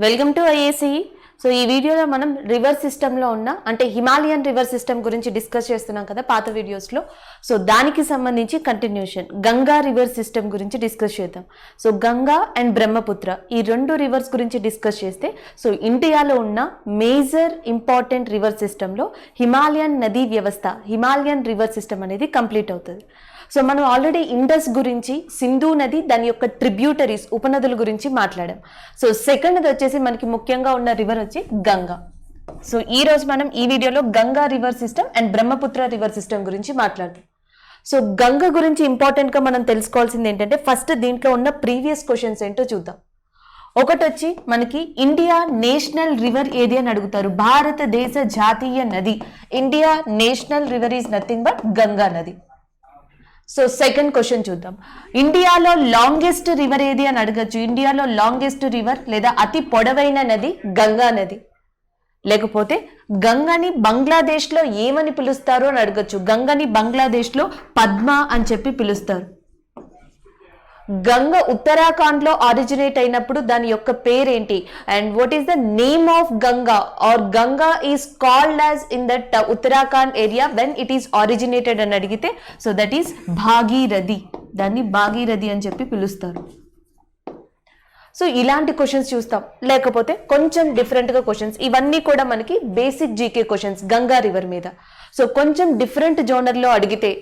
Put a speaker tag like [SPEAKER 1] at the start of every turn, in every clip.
[SPEAKER 1] Welcome to IAC. So ఈ వీడియోలో మనం రివర్ సిస్టంలో ఉన్న అంటే హిమాలయన్ రివర్ సిస్టమ్ గురించి డిస్కస్ చేస్తున్నాం కదా పాత వీడియోస్లో. సో దానికి సంబంధించి కంటిన్యూషన్ గంగా రివర్ సిస్టమ్ గురించి డిస్కస్ చేద్దాం. సో గంగా అండ్ బ్రహ్మపుత్ర ఈ రెండు రివర్స్ గురించి డిస్కస్ చేస్తే సో ఇండియాలో ఉన్న మేజర్ ఇంపార్టెంట్ రివర్ సిస్టంలో హిమాలయన్ నదీ వ్యవస్థ హిమాలయన్ రివర్ సిస్టమ్ అనేది కంప్లీట్ అవుతుంది. సో మనం ఆల్రెడీ ఇండస్ గురించి, సింధు నది, దాని యొక్క ట్రిబ్యూటరీస్ ఉపనదుల గురించి మాట్లాడాం. సో సెకండ్ వచ్చేసి మనకి ముఖ్యంగా ఉన్న రివర్ వచ్చి గంగా. సో ఈ రోజు మనం ఈ వీడియోలో Ganga river system and Brahmaputra river system గురించి మాట్లాడదాం. సో గంగ గురించి ఇంపార్టెంట్ గా మనం తెలుసుకోవాల్సింది ఏంటంటే ఫస్ట్ దీంట్లో ఉన్న ప్రీవియస్ క్వశ్చన్స్ ఏంటో చూద్దాం. ఒకటి వచ్చి మనకి ఇండియా నేషనల్ రివర్ ఏది అని అడుగుతారు. భారతదేశ జాతీయ నది India national river is nothing but Ganga నది. సో సెకండ్ క్వశ్చన్ చూద్దాం. ఇండియాలో లాంగెస్ట్ రివర్ ఏది అని అడగచ్చు. ఇండియాలో లాంగెస్ట్ రివర్ లేదా అతి పొడవైన నది గంగా నది. లేకపోతే గంగని బంగ్లాదేశ్ లో ఏమని పిలుస్తారు అని అడగచ్చు. గంగని బంగ్లాదేశ్ లో పద్మ అని చెప్పి పిలుస్తారు. గంగ ఉత్తరాఖండ్ లో ఆరిజినేట్ అయినప్పుడు దాని యొక్క పేరేంటి and what is the name of Ganga or Ganga is called as in that Uttarakhand area when it is originated అని అడిగితే సో దట్ ఈస్ భాగీరథి. దాన్ని భాగీరథి అని చెప్పి పిలుస్తారు. సో ఇలాంటి క్వశ్చన్స్ చూస్తాం. లేకపోతే కొంచెం డిఫరెంట్గా క్వశ్చన్స్, ఇవన్నీ కూడా మనకి basic GK questions Ganga river మీద. సో కొంచెం డిఫరెంట్ జోనర్లో అడిగితే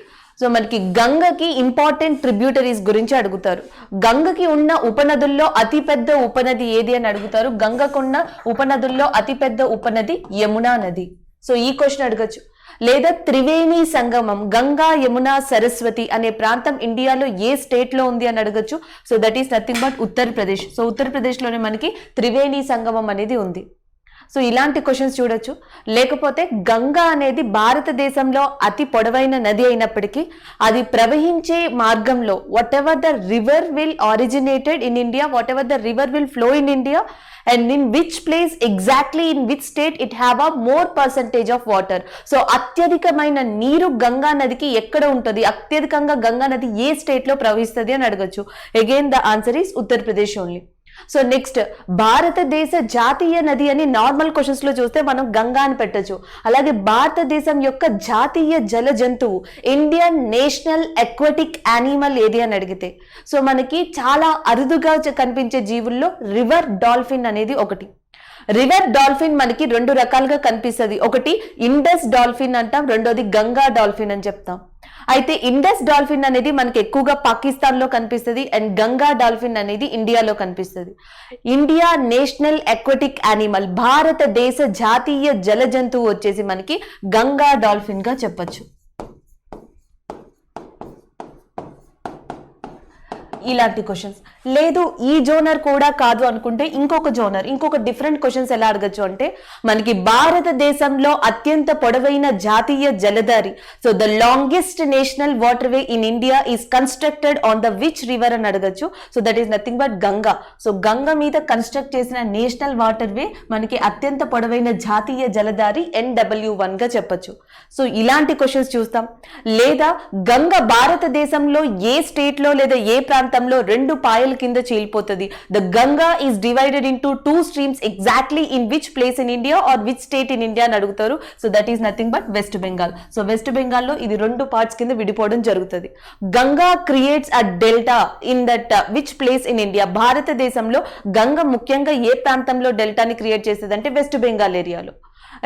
[SPEAKER 1] సో మనకి గంగకి ఇంపార్టెంట్ ట్రిబ్యూటరీస్ గురించి అడుగుతారు. గంగకి ఉన్న ఉపనదుల్లో అతిపెద్ద ఉపనది ఏది అని అడుగుతారు. గంగకున్న ఉపనదుల్లో అతిపెద్ద ఉపనది యమునా నది. సో ఈ క్వశ్చన్ అడగచ్చు. లేదా త్రివేణి సంగమం గంగా యమునా సరస్వతి అనే ప్రాంతం ఇండియాలో ఏ స్టేట్ లో ఉంది అని అడగచ్చు. So that is nothing but Uttar Pradesh. So Uttar Pradesh లోనే మనకి త్రివేణి సంగమం అనేది ఉంది. సో ఇలాంటి క్వశ్చన్స్ చూడొచ్చు. లేకపోతే గంగా అనేది భారతదేశంలో అతి పొడవైన నది అయినప్పటికీ అది ప్రవహించే మార్గంలో what ever the river will originated in India, what ever the river will flow in India and in which place exactly in which state it have a more percentage of water. So అత్యధికమైన నీరు గంగా నదికి ఎక్కడ ఉంటుంది, అత్యధికంగా గంగా నది ఏ state లో ప్రవహిస్తుంది అని అడగచ్చు. Again the answer is Uttar Pradesh only. So next భారతదేశ జాతీయ నది అని నార్మల్ క్వశ్చన్స్ లో చూస్తే మనం గంగా అని పెట్టచ్చు. అలాగే భారతదేశం యొక్క జాతీయ జల జంతువు ఇండియన్ నేషనల్ అక్వాటిక్ యానిమల్ ఏది అని అడిగితే సో మనకి చాలా అరుదుగా కనిపించే జీవుల్లో రివర్ డాల్ఫిన్ అనేది ఒకటి. రివర్ డాల్ఫిన్ మనకి రెండు రకాలుగా కనిపిస్తుంది. ఒకటి ఇండస్ డాల్ఫిన్ అంటాం, రెండోది గంగా డాల్ఫిన్ అని చెప్తాం. అయితే ఇండస్ డాల్ఫిన్ అనేది మనకి ఎక్కువగా పాకిస్తాన్ లో కనిపిస్తుంది అండ్ గంగా డాల్ఫిన్ అనేది ఇండియాలో కనిపిస్తుంది. ఇండియా నేషనల్ అక్వాటిక్ యానిమల్ భారతదేశ జాతీయ జల జంతువు వచ్చేసి మనకి గంగా డాల్ఫిన్ గా చెప్పచ్చు. ఇలాంటి క్వశ్చన్స్. లేదు ఈ జోనర్ కూడా కాదు అనుకుంటే ఇంకొక జోనర్, ఇంకొక డిఫరెంట్ క్వశ్చన్స్ ఎలా అడగచ్చు అంటే మనకి భారతదేశంలో అత్యంత పొడవైన జాతీయ జలధారి so the longest national waterway in India is constructed on the which river అని అడగచ్చు. So that is nothing but Ganga. So Ganga మీద కన్స్ట్రక్ట్ చేసిన నేషనల్ వాటర్ వే మనకి అత్యంత పొడవైన జాతీయ జలధారి NW1 గా చెప్పచ్చు. సో ఇలాంటి క్వశ్చన్స్ చూస్తాం. లేదా గంగ భారతదేశంలో ఏ స్టేట్ లో లేదా ఏ ప్రాంతంలో రెండు పాయల కింద చీలిపోతుంది. The Ganga is divided into 2 streams exactly in which place in India or which state in India అని అడుగుతారు. So that is nothing but West Bengal. So West బెంగాల్లో ఇది రెండు పార్ట్స్ కింద విడిపోవడం జరుగుతుంది. Ganga creates a delta in that which place in India. భారతదేశంలో గంగ ముఖ్యంగా ఏ ప్రాంతంలో డెల్టాని క్రియేట్ చేస్తుంది అంటే వెస్ట్ బెంగాల్ ఏరియాలో.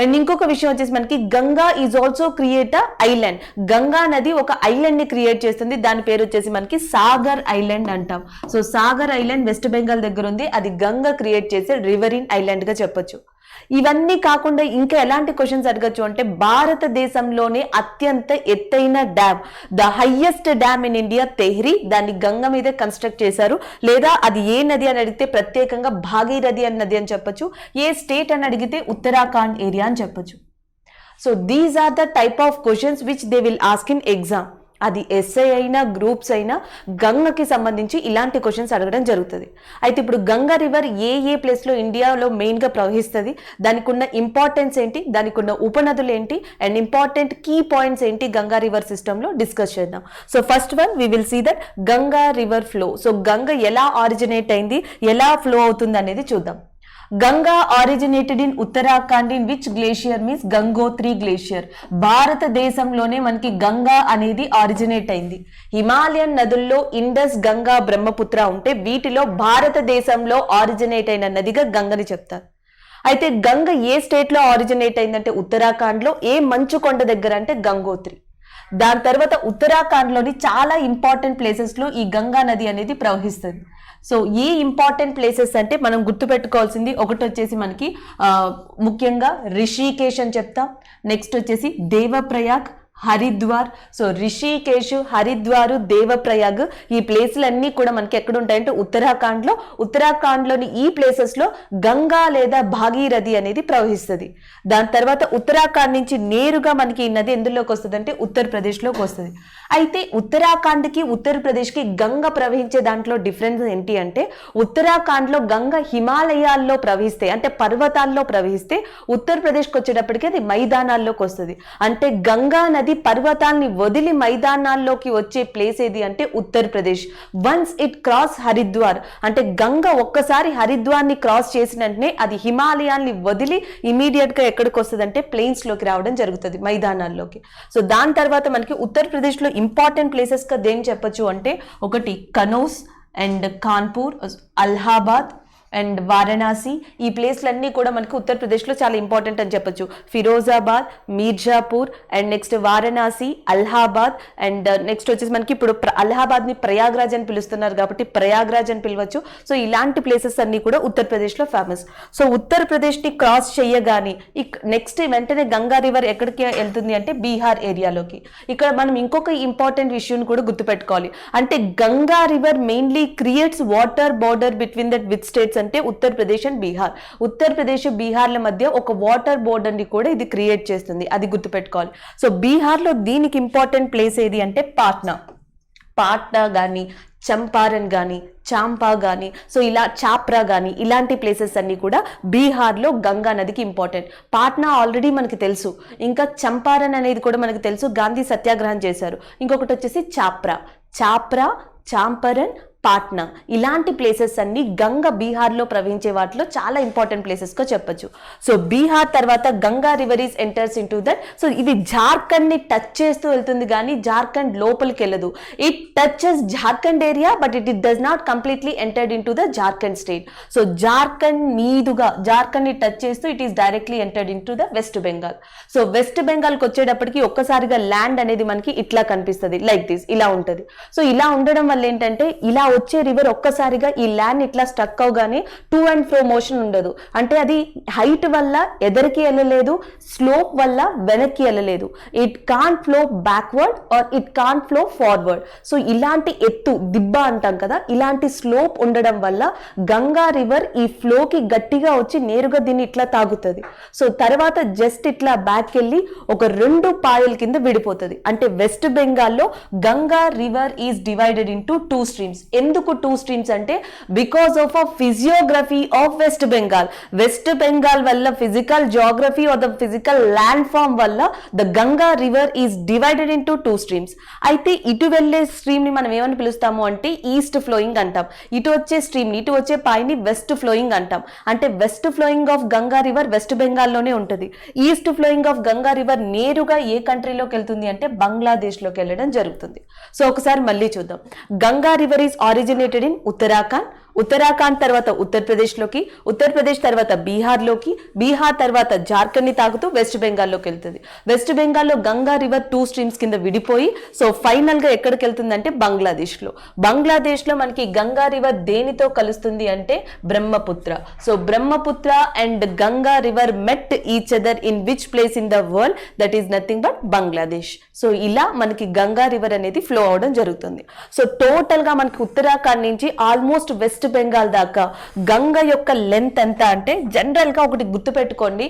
[SPEAKER 1] అండ్ ఇంకొక విషయం వచ్చేసి మనకి Ganga is also create a island. Ganga నది ఒక ఐలాండ్ ని క్రియేట్ చేస్తుంది. దాని పేరు వచ్చేసి మనకి సాగర్ ఐలాండ్ అంటాం. So Sagar island west Bengal దగ్గర ఉంది. అది గంగా క్రియేట్ చేసే రివరిన్ ఐలాండ్ గా చెప్పొచ్చు. ఇవన్నీ కాకుండా ఇంకా ఎలాంటి క్వశ్చన్స్ అడగచ్చు అంటే భారతదేశంలోనే అత్యంత ఎత్తైన dam the highest dam in India Tehri, దాన్ని గంగ మీదే కన్స్ట్రక్ట్ చేశారు. లేదా అది ఏ నది అని అడిగితే ప్రత్యేకంగా భాగీరథి అనే నది అని చెప్పొచ్చు. ఏ స్టేట్ అని అడిగితే ఉత్తరాఖండ్ ఏరియా అని చెప్పొచ్చు. So these are the type of questions which they will ask in exam. అది ఎస్ఐ అయినా గ్రూప్స్ అయినా గంగకి సంబంధించి ఇలాంటి క్వశ్చన్స్ అడగడం జరుగుతుంది. అయితే ఇప్పుడు గంగా రివర్ ఏ ప్లేస్లో ఇండియాలో మెయిన్గా ప్రవహిస్తుంది, దానికి ఉన్న ఇంపార్టెన్స్ ఏంటి, దానికి ఉన్న ఉపనదులు ఏంటి అండ్ ఇంపార్టెంట్ కీ పాయింట్స్ ఏంటి గంగా రివర్ సిస్టంలో డిస్కస్ చేద్దాం. So first one we will see that Ganga river flow. So Ganga ఎలా ఆరిజినేట్ అయింది, ఎలా ఫ్లో అవుతుంది అనేది చూద్దాం. Ganga originated in Uttarakhand in which glacier means Gangotri glacier. భారతదేశంలోనే మనకి గంగా అనేది ఆరిజినేట్ అయింది. హిమాలయన్ నదుల్లో ఇండస్, గంగా, బ్రహ్మపుత్ర ఉంటే వీటిలో భారతదేశంలో ఆరిజినేట్ అయిన నదిగా గంగని చెప్తారు. అయితే గంగ ఏ స్టేట్ లో ఆరిజినేట్ అయిందంటే ఉత్తరాఖండ్ లో. ఏ మంచు కొండ దగ్గర అంటే గంగోత్రి. దాని తర్వాత ఉత్తరాఖండ్ లోని చాలా ఇంపార్టెంట్ ప్లేసెస్ లో ఈ గంగా నది అనేది ప్రవహిస్తుంది. సో ఈ ఇంపార్టెంట్ ప్లేసెస్ అంటే మనం గుర్తుపెట్టుకోవాల్సింది ఒకటి వచ్చేసి మనకి ముఖ్యంగా రిషికేశ్ అని చెప్తాం. నెక్స్ట్ వచ్చేసి దేవప్రయాగ్, హరిద్వార్. సో రిషికేశ్, హరిద్వార్, దేవప్రయాగ్ ఈ ప్లేసులన్నీ కూడా మనకి ఎక్కడ ఉంటాయంటే ఉత్తరాఖండ్ లోని ఈ ప్లేసెస్ లో గంగా లేదా భాగీరథి అనేది ప్రవహిస్తుంది. దాని తర్వాత ఉత్తరాఖండ్ నుంచి నేరుగా మనకి ఈ నది ఎందులోకి వస్తుంది అంటే ఉత్తరప్రదేశ్ లోకి వస్తుంది. అయితే ఉత్తరాఖండ్ కి ఉత్తరప్రదేశ్ కి గంగ ప్రవహించే దాంట్లో డిఫరెన్స్ ఏంటి అంటే ఉత్తరాఖండ్ లో గంగ హిమాలయాల్లో ప్రవహిస్తే అంటే పర్వతాల్లో ప్రవహిస్తే ఉత్తరప్రదేశ్కి వచ్చేటప్పటికి అది మైదానాల్లోకి వస్తుంది. అంటే గంగా నది పర్వతాల్ని వదిలి మైదానాల్లోకి వచ్చే ప్లేస్ ఏది అంటే Uttar Pradesh. Once it cross Haridwar అంటే గంగ ఒక్కసారి హరిద్వార్ ని క్రాస్ చేసిన వెంటనే అది హిమాలయాల్ని వదిలి ఇమీడియట్ గా ఎక్కడికి వస్తుంది అంటే ప్లెయిన్స్ లోకి రావడం జరుగుతుంది, మైదానాల్లోకి. సో దాని తర్వాత మనకి ఉత్తరప్రదేశ్ లో ఇంపార్టెంట్ ప్లేసెస్ గా దేని చెప్పొచ్చు అంటే ఒకటి కనౌజ్ అండ్ కాన్పూర్, అలహాబాద్ అండ్ వారణాసి. ఈ ప్లేస్లన్నీ కూడా మనకి ఉత్తరప్రదేశ్లో చాలా ఇంపార్టెంట్ అని చెప్పొచ్చు. Firozabad, Mirzapur and next Varanasi, Allahabad and next వచ్చేసి మనకి ఇప్పుడు అలహాబాద్ని ప్రయాగ్రాజ్ అని పిలుస్తున్నారు కాబట్టి ప్రయాగ్రాజ్ అని పిలవచ్చు. సో ఇలాంటి ప్లేసెస్ అన్ని కూడా ఉత్తరప్రదేశ్లో ఫేమస్. సో ఉత్తరప్రదేశ్ని క్రాస్ చేయగానే నెక్స్ట్ వెంటనే గంగా రివర్ ఎక్కడికి వెళ్తుంది అంటే బీహార్ ఏరియాలోకి. ఇక్కడ మనం ఇంకొక ఇంపార్టెంట్ విషయం కూడా గుర్తుపెట్టుకోవాలి. అంటే Ganga river mainly creates water border between that with states అంటే ఉత్తరప్రదేశ్ అండ్ బీహార్. ఉత్తరప్రదేశ్ బీహార్ల మధ్య ఒక వాటర్ బోర్డర్ ని కూడా ఇది క్రియేట్ చేస్తుంది, అది గుర్తుపెట్టుకోవాలి. సో బీహార్ లో దీనికి ఇంపార్టెంట్ ప్లేస్ ఏది అంటే పాట్నా గాని, చంపారన్ గాని, చాంపా గాని, సో ఇలా చాప్రా గాని ఇలాంటి ప్లేసెస్ అన్ని కూడా బీహార్లో గంగా నదికి ఇంపార్టెంట్. పాట్నా ఆల్రెడీ మనకి తెలుసు, ఇంకా చంపారన్ అనేది కూడా మనకి తెలుసు, గాంధీ సత్యాగ్రహం చేశారు. ఇంకొకటి వచ్చేసి చాప్రా, చాంపరన్, పాట్నా ఇలాంటి ప్లేసెస్ అన్ని గంగ బీహార్లో ప్రవహించే వాటిలో చాలా ఇంపార్టెంట్ ప్లేసెస్గా చెప్పొచ్చు. సో బీహార్ తర్వాత Ganga river is enters into that. So ఇది జార్ఖండ్ని టచ్ చేస్తూ వెళ్తుంది కానీ జార్ఖండ్ లోపలికి వెళ్ళదు. It touches Jharkhand area but it does not completely entered into the Jharkhand state. So Jharkhand మీదుగా జార్ఖండ్ని టచ్ చేస్తూ it is directly entered into the West Bengal. So West బెంగాల్కి వచ్చేటప్పటికి ఒక్కసారిగా ల్యాండ్ అనేది మనకి ఇట్లా కనిపిస్తుంది, లైక్ దిస్ ఇలా ఉంటుంది. సో ఇలా ఉండడం వల్ల ఏంటంటే ఇలా వచ్చే రివర్ ఒక్కసారిగా ఈ ల్యాండ్ ఇట్లా స్టక్ అవగానే టు అండ్ ఫ్రో మోషన్ ఉండదు. అంటే అది హైట్ వల్ల ఎదరికి వెళ్ళలేదు, స్లోప్ వల్ల వెనక్కి వెళ్ళలేదు. It can't flow backward or it can't flow forward. So ఇలాంటి ఎత్తు దిబ్బ అంటాం కదా, ఇలాంటి స్లోప్ ఉండడం వల్ల గంగా రివర్ ఈ ఫ్లోకి గట్టిగా వచ్చి నేరుగా దీన్ని ఇట్లా తాగుతుంది. సో తర్వాత జస్ట్ ఇట్లా బ్యాక్ వెళ్ళి ఒక 2 పాయల కింద విడిపోతుంది. అంటే వెస్ట్ బెంగాల్లో Ganga river is divided into 2 streams. ఎందుకు 2 స్ట్రీమ్స్ అంటే because of a physiography of West Bengal. West Bengal వల్ల physical geography or the physical land form వల్ల the Ganga river is divided into 2 streams. అయితే ఇటు వెళ్లే స్ట్రీమ్ ని మనం ఏమని పిలుస్తాము అంటే ఈస్ట్ ఫ్లోయింగ్ అంటాం. ఇటు వచ్చే స్ట్రీమ్ ఇటు వచ్చే పాయిని వెస్ట్ ఫ్లోయింగ్ అంటాం. అంటే west flowing of Ganga river West బెంగాల్లోనే ఉంటుంది. East flowing of Ganga river నేరుగా ఏ కంట్రీలోకి వెళ్తుంది అంటే బంగ్లాదేశ్లోకి వెళ్ళడం జరుగుతుంది. సో ఒకసారి మళ్ళీ చూద్దాం. Ganga river is originated in Uttarakhand తర్వాత ఉత్తరప్రదేశ్లోకి, ఉత్తరప్రదేశ్ తర్వాత బీహార్లోకి, బీహార్ తర్వాత జార్ఖండ్ని తాగుతూ వెస్ట్ బెంగాల్లోకి వెళ్తుంది. వెస్ట్ బెంగాల్లో గంగా రివర్ 2 స్ట్రీమ్స్ కింద విడిపోయి సో ఫైనల్ గా ఎక్కడికి వెళ్తుందంటే బంగ్లాదేశ్లో మనకి గంగా రివర్ దేనితో కలుస్తుంది అంటే Brahmaputra. So Brahmaputra and Ganga river met each other in which place in the world, that is nothing but Bangladesh. So ఇలా మనకి గంగా రివర్ అనేది ఫ్లో అవడం జరుగుతుంది. సో టోటల్ గా మనకి ఉత్తరాఖండ్ నుంచి ఆల్మోస్ట్ వెస్ట్ బెంగాల్ దాకా గంగ యొక్క లెంత్ ఎంత అంటే జనరల్ గా ఒకటి గుర్తుపెట్టుకోండి.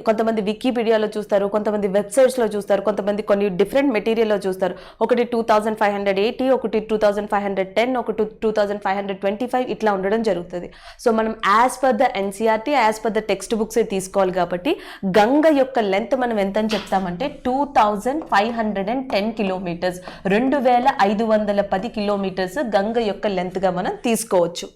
[SPEAKER 1] కొంతమంది వికీపీడియాలో చూస్తారు, కొంతమంది వెబ్సైట్స్ లో చూస్తారు, కొంతమంది కొన్ని డిఫరెంట్ మెటీరియల్లో చూస్తారు. ఒకటి 2580, ఒకటి 2510, ఒకటి 2525 ఇట్లా ఉండడం జరుగుతుంది. సో మనం as per the NCERT as per the text books తీసుకోవాలి. కాబట్టి గంగ యొక్క లెంత్ మనం ఎంత అని చెప్తామంటే 2510 కిలోమీటర్స్, 2510 కిలోమీటర్స్ గంగ యొక్క లెంత్ గా మనం తీసుకోవచ్చు.